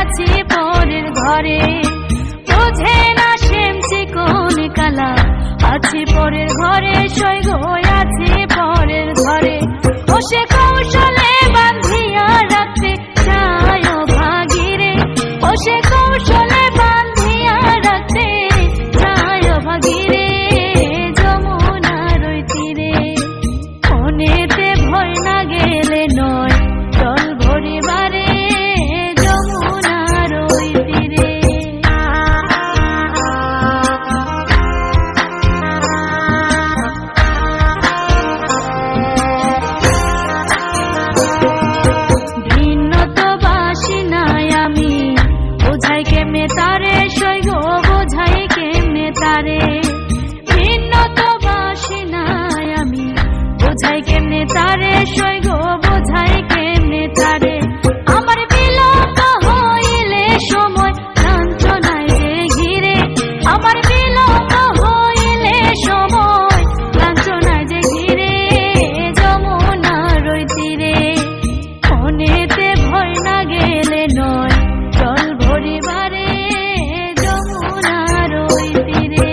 আছি পরের ঘরে, বোঝে না সেমছি কোন কালা, আছি পরের ঘরে সৈগ আছি পরের ঘরে। ও সে কৌশলে বান্ধিয়া রাখতে চায় ভাগিরে, ও সে কৌশলে বান্ধিয়া রাখতে চায় ভাগিরে, যমুনার ওই তীরে। মনেতে ভয় না গেলে নয় জল ভরিবারে, যমুনার ওই তীরে। ভিন্ন তো বাসি নাই আমি, বোঝাই কেমনে তারে সৈগ, বোঝাই কেমনে তারে। ভিন্ন তো বাসি নাই আমি, বোঝাই কেমনে তারে সৈগ, বোঝাই কেমনে তারে। আমার বিলম্ব হইলে সময় লাঞ্ছনায় যে ঘিরে, আমার বিলম্ব হইলে সময় লাঞ্ছনায় যে ঘিরে, যমুনার ওই তীরে। মনেতে ভয় না গেলে নয় জল ভরিবারে, যমুনার ওই তীরে।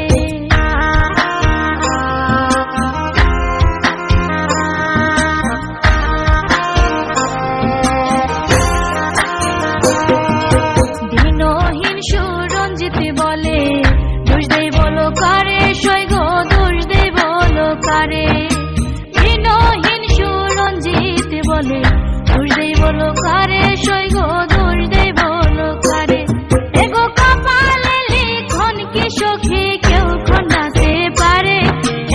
দিনহীন সুরঞ্জিত বলে দোষ দেই বলো কারে সৈগ, দোষ দেই বলো কারে। দিনহীন সুরঞ্জিত বলে দোষ দেই বলো কারে সৈগ, দোষ দেই বলো কারে। এগো কপালে লিখন কি সখী কেউ খণ্ডাতে পারে,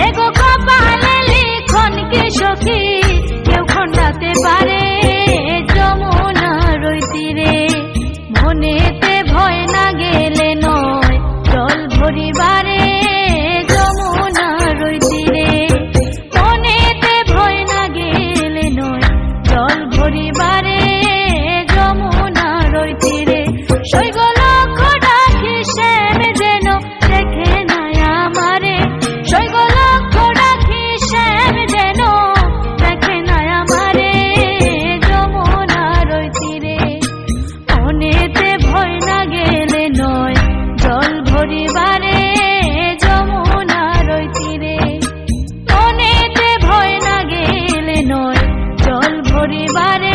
এগো কপালে লিখন কি সখী কেউ খণ্ডাতে পারে, যমুনার ওই তীরে। মনেতে ভয় না গেলে নয় জল ভরিবারে, যমুনার ওই তীরে। মনেতে ভয় না গেলে নয় জল ভরিবারে, যমুনার ওই তীরে। সৈগ লক্ষ্য ডাকি শ্যাম যেন দেখে নাই আমারে, সৈগ লক্ষ্য ডাকি শ্যাম যেন দেখে নাই আমারে, যমুনার ওই তীরে। মনেতে ভয় না গেলে নয় জল ভরিবারে, যমুনার ওই তীরে। মনেতে ভয় না গেলে নয় জল ভরিবারে।